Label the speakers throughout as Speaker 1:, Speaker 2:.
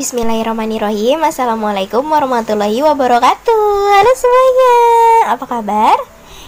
Speaker 1: Bismillahirrahmanirrahim. Assalamualaikum warahmatullahi wabarakatuh. Halo semuanya, apa kabar?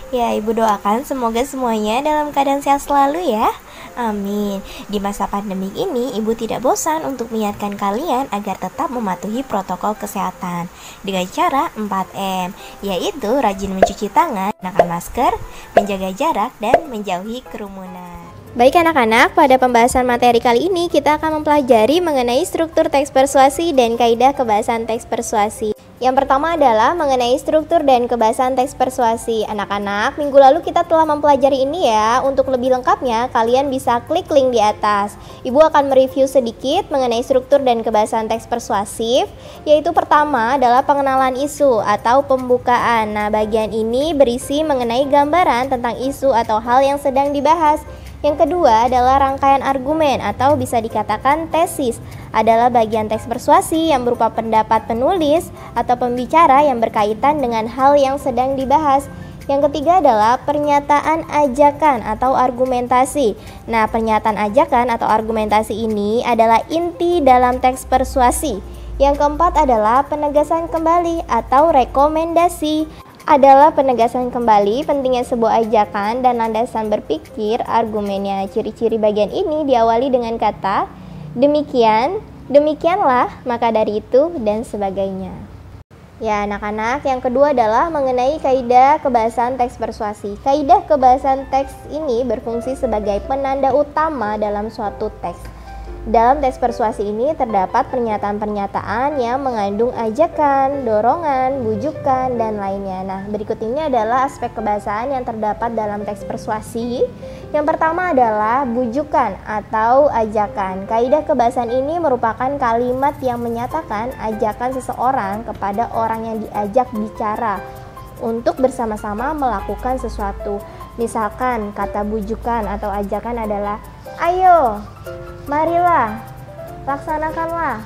Speaker 1: Ya, ibu doakan semoga semuanya dalam keadaan sehat selalu ya. Amin. Di masa pandemi ini, ibu tidak bosan untuk mengingatkan kalian agar tetap mematuhi protokol kesehatan dengan cara 4M, yaitu rajin mencuci tangan, menggunakan masker, menjaga jarak, dan menjauhi kerumunan. Baik anak-anak, pada pembahasan materi kali ini kita akan mempelajari mengenai struktur teks persuasi dan kaidah kebahasan teks persuasi. Yang pertama adalah mengenai struktur dan kebahasan teks persuasi. Anak-anak, minggu lalu kita telah mempelajari ini ya. Untuk lebih lengkapnya, kalian bisa klik link di atas. Ibu akan mereview sedikit mengenai struktur dan kebahasan teks persuasif, yaitu pertama adalah pengenalan isu atau pembukaan. Nah, bagian ini berisi mengenai gambaran tentang isu atau hal yang sedang dibahas. Yang kedua adalah rangkaian argumen atau bisa dikatakan tesis, adalah bagian teks persuasi yang berupa pendapat penulis atau pembicara yang berkaitan dengan hal yang sedang dibahas. Yang ketiga adalah pernyataan ajakan atau argumentasi. Nah, pernyataan ajakan atau argumentasi ini adalah inti dalam teks persuasi. Yang keempat adalah penegasan kembali atau rekomendasi, adalah penegasan kembali pentingnya sebuah ajakan dan landasan berpikir argumennya. Ciri-ciri bagian ini diawali dengan kata demikian, demikianlah, maka dari itu, dan sebagainya. Ya anak-anak, yang kedua adalah mengenai kaidah kebahasan teks persuasi. Kaidah kebahasan teks ini berfungsi sebagai penanda utama dalam suatu teks. Dalam teks persuasi ini terdapat pernyataan-pernyataan yang mengandung ajakan, dorongan, bujukan, dan lainnya. Nah, berikut ini adalah aspek kebahasaan yang terdapat dalam teks persuasi. Yang pertama adalah bujukan atau ajakan. Kaidah kebahasan ini merupakan kalimat yang menyatakan ajakan seseorang kepada orang yang diajak bicara untuk bersama-sama melakukan sesuatu. Misalkan kata bujukan atau ajakan adalah ayo, marilah, laksanakanlah.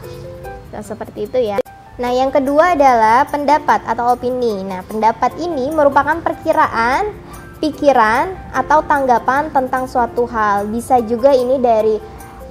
Speaker 1: Nah, seperti itu ya. Nah, yang kedua adalah pendapat atau opini. Nah, pendapat ini merupakan perkiraan, pikiran, atau tanggapan tentang suatu hal. Bisa juga ini dari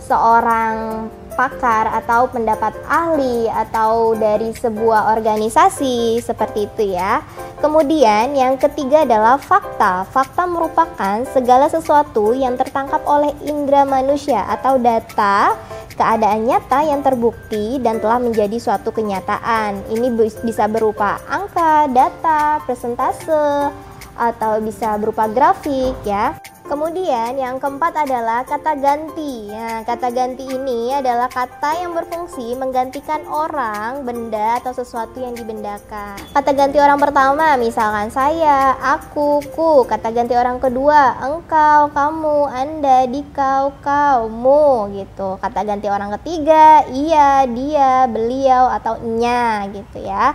Speaker 1: seorang pakar atau pendapat ahli atau dari sebuah organisasi, seperti itu ya. Kemudian yang ketiga adalah fakta. Fakta merupakan segala sesuatu yang tertangkap oleh indera manusia atau data, keadaan nyata yang terbukti dan telah menjadi suatu kenyataan. Ini bisa berupa angka, data, persentase, atau bisa berupa grafik ya. Kemudian yang keempat adalah kata ganti. Nah, kata ganti ini adalah kata yang berfungsi menggantikan orang, benda, atau sesuatu yang dibendakan. Kata ganti orang pertama misalkan saya, aku, ku. Kata ganti orang kedua engkau, kamu, anda, dikau, kaumu gitu. Kata ganti orang ketiga ia, dia, beliau, atau nya gitu ya.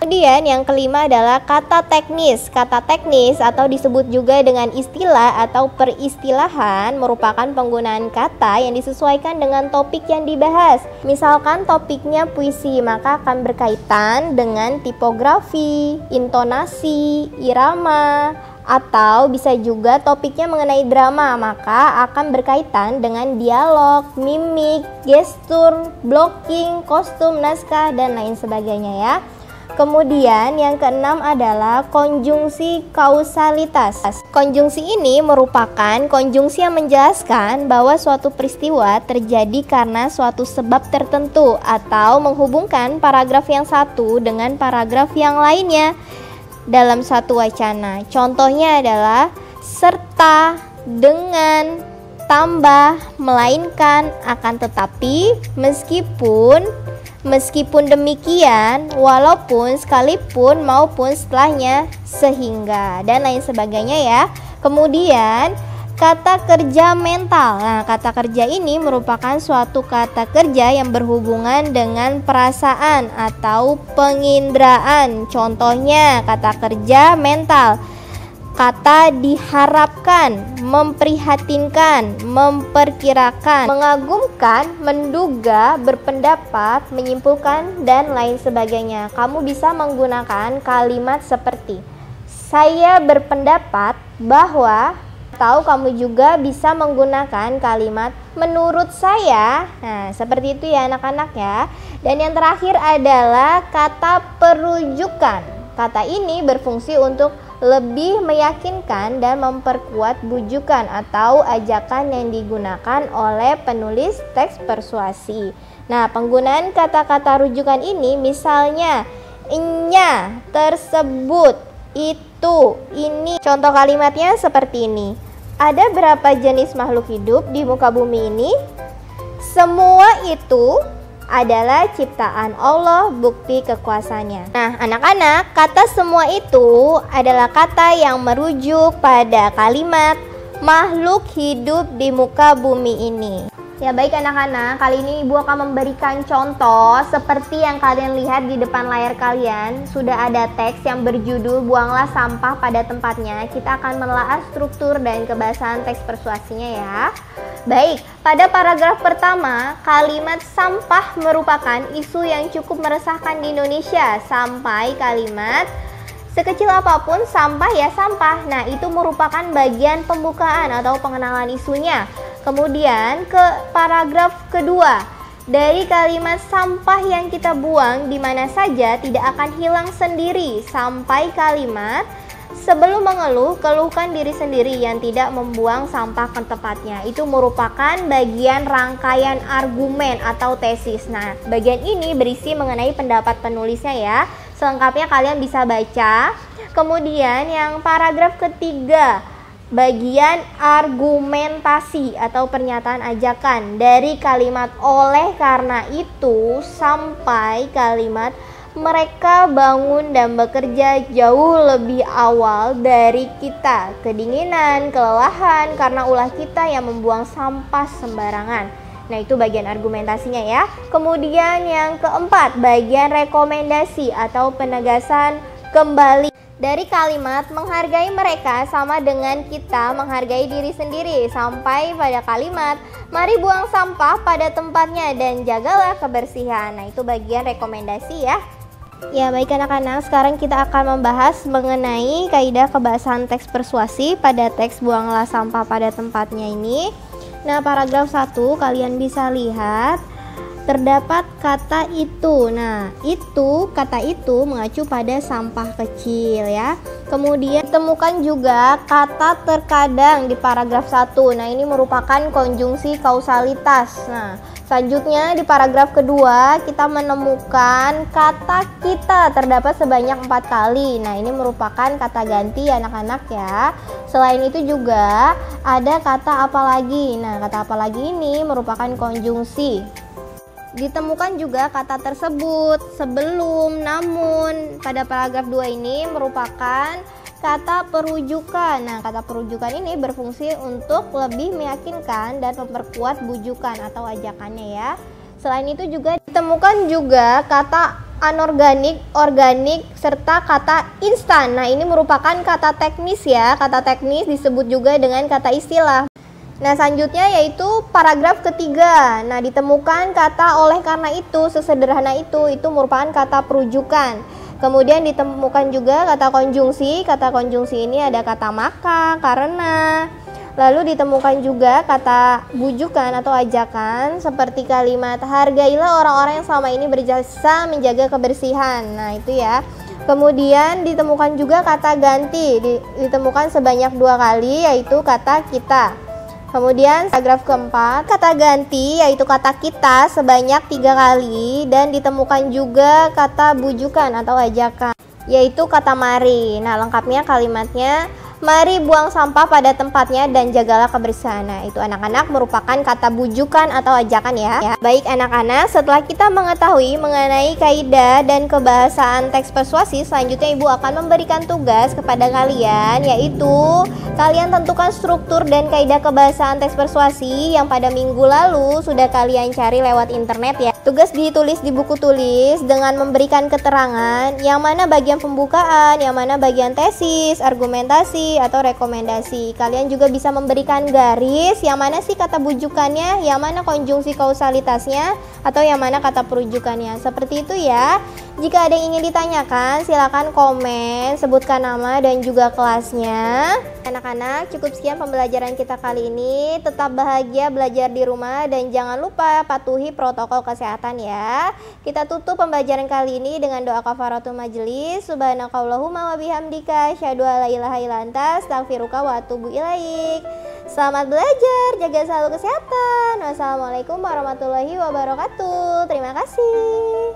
Speaker 1: Kemudian yang kelima adalah kata teknis. Kata teknis atau disebut juga dengan istilah atau peristilahan merupakan penggunaan kata yang disesuaikan dengan topik yang dibahas. Misalkan topiknya puisi, maka akan berkaitan dengan tipografi, intonasi, irama, atau bisa juga topiknya mengenai drama, maka akan berkaitan dengan dialog, mimik, gestur, blocking, kostum, naskah, dan lain sebagainya ya. Kemudian yang keenam adalah konjungsi kausalitas. Konjungsi ini merupakan konjungsi yang menjelaskan bahwa suatu peristiwa terjadi karena suatu sebab tertentu atau menghubungkan paragraf yang satu dengan paragraf yang lainnya dalam satu wacana. Contohnya adalah serta, dengan, tambah, melainkan, akan tetapi, meskipun demikian, walaupun, sekalipun, maupun setelahnya, sehingga, dan lain sebagainya ya. Kemudian kata kerja mental. Nah, kata kerja ini merupakan suatu kata kerja yang berhubungan dengan perasaan atau penginderaan. Contohnya kata kerja mental. Kata diharapkan, memprihatinkan, memperkirakan, mengagumkan, menduga, berpendapat, menyimpulkan, dan lain sebagainya. Kamu bisa menggunakan kalimat seperti saya berpendapat bahwa Atau kamu juga bisa menggunakan kalimat menurut saya. Nah, seperti itu ya anak-anak ya. Dan yang terakhir adalah kata perujukan. Kata ini berfungsi untuk lebih meyakinkan dan memperkuat bujukan atau ajakan yang digunakan oleh penulis teks persuasi. Nah, penggunaan kata-kata rujukan ini misalnya nya, tersebut, itu, ini. Contoh kalimatnya seperti ini. Ada berapa jenis makhluk hidup di muka bumi ini? Semua itu adalah ciptaan Allah, bukti kekuasaannya. Nah, anak-anak, kata semua itu adalah kata yang merujuk pada kalimat makhluk hidup di muka bumi ini. Ya baik anak-anak, kali ini Ibu akan memberikan contoh seperti yang kalian lihat di depan layar kalian. Sudah ada teks yang berjudul buanglah sampah pada tempatnya. Kita akan menelaah struktur dan kebahasan teks persuasinya ya. Baik, pada paragraf pertama, kalimat sampah merupakan isu yang cukup meresahkan di Indonesia. Sampai kalimat sekecil apapun sampah ya sampah. Nah, itu merupakan bagian pembukaan atau pengenalan isunya. Kemudian ke paragraf kedua, dari kalimat sampah yang kita buang di mana saja tidak akan hilang sendiri sampai kalimat sebelum mengeluh, keluhkan diri sendiri yang tidak membuang sampah ke tempatnya. Itu merupakan bagian rangkaian argumen atau tesis. Nah, bagian ini berisi mengenai pendapat penulisnya ya. Selengkapnya kalian bisa baca. Kemudian yang paragraf ketiga, bagian argumentasi atau pernyataan ajakan dari kalimat oleh karena itu sampai kalimat mereka bangun dan bekerja jauh lebih awal dari kita. Kedinginan, kelelahan karena ulah kita yang membuang sampah sembarangan. Nah, itu bagian argumentasinya ya. Kemudian yang keempat, bagian rekomendasi atau penegasan kembali. Dari kalimat menghargai mereka sama dengan kita menghargai diri sendiri sampai pada kalimat mari buang sampah pada tempatnya dan jagalah kebersihan. Nah, itu bagian rekomendasi ya. Ya baik anak-anak, sekarang kita akan membahas mengenai kaidah kebahasan teks persuasi pada teks buanglah sampah pada tempatnya ini. Nah, paragraf 1 kalian bisa lihat terdapat kata itu. Nah, itu kata itu mengacu pada sampah kecil ya. Kemudian temukan juga kata terkadang di paragraf 1. Nah, ini merupakan konjungsi kausalitas. Nah, selanjutnya di paragraf kedua kita menemukan kata kita terdapat sebanyak 4 kali. Nah, ini merupakan kata ganti anak-anak ya. Selain itu juga ada kata apalagi. Nah, kata apalagi ini merupakan konjungsi. Ditemukan juga kata tersebut, sebelum, namun. Pada paragraf 2 ini merupakan kata perujukan. Nah, kata perujukan ini berfungsi untuk lebih meyakinkan dan memperkuat bujukan atau ajakannya ya. Selain itu juga ditemukan juga kata anorganik, organik, serta kata instan. Nah, ini merupakan kata teknis ya. Kata teknis disebut juga dengan kata istilah. Nah, selanjutnya yaitu paragraf ketiga. Nah, ditemukan kata oleh karena itu, sesederhana itu merupakan kata perujukan. Kemudian ditemukan juga kata konjungsi. Kata konjungsi ini ada kata maka, karena. Lalu ditemukan juga kata bujukan atau ajakan seperti kalimat hargailah orang-orang yang selama ini berjasa menjaga kebersihan. Nah, itu ya. Kemudian ditemukan juga kata ganti. Ditemukan sebanyak 2 kali yaitu kata kita. Kemudian paragraf keempat, kata ganti yaitu kata kita sebanyak 3 kali dan ditemukan juga kata bujukan atau ajakan yaitu kata mari. Nah, lengkapnya kalimatnya mari buang sampah pada tempatnya dan jagalah kebersihan. Nah, itu anak-anak merupakan kata bujukan atau ajakan ya. Baik anak-anak, setelah kita mengetahui mengenai kaidah dan kebahasaan teks persuasi, selanjutnya Ibu akan memberikan tugas kepada kalian, yaitu kalian tentukan struktur dan kaidah kebahasaan teks persuasi yang pada minggu lalu sudah kalian cari lewat internet ya. Tugas ditulis di buku tulis dengan memberikan keterangan yang mana bagian pembukaan, yang mana bagian tesis, argumentasi, atau rekomendasi. Kalian juga bisa memberikan garis, yang mana sih kata bujukannya, yang mana konjungsi kausalitasnya, atau yang mana kata perujukannya. Seperti itu ya. Jika ada yang ingin ditanyakan, silakan komen, sebutkan nama dan juga kelasnya. Anak-anak, cukup sekian pembelajaran kita kali ini. Tetap bahagia belajar di rumah dan jangan lupa patuhi protokol kesehatan ya. Kita tutup pembelajaran kali ini dengan doa kafaratul majelis. Subhanakallahumma wa bihamdika, asyhadu alla ilaha illa anta, astaghfiruka wa atubu ilaik. Selamat belajar, jaga selalu kesehatan. Wassalamualaikum warahmatullahi wabarakatuh. Terima kasih.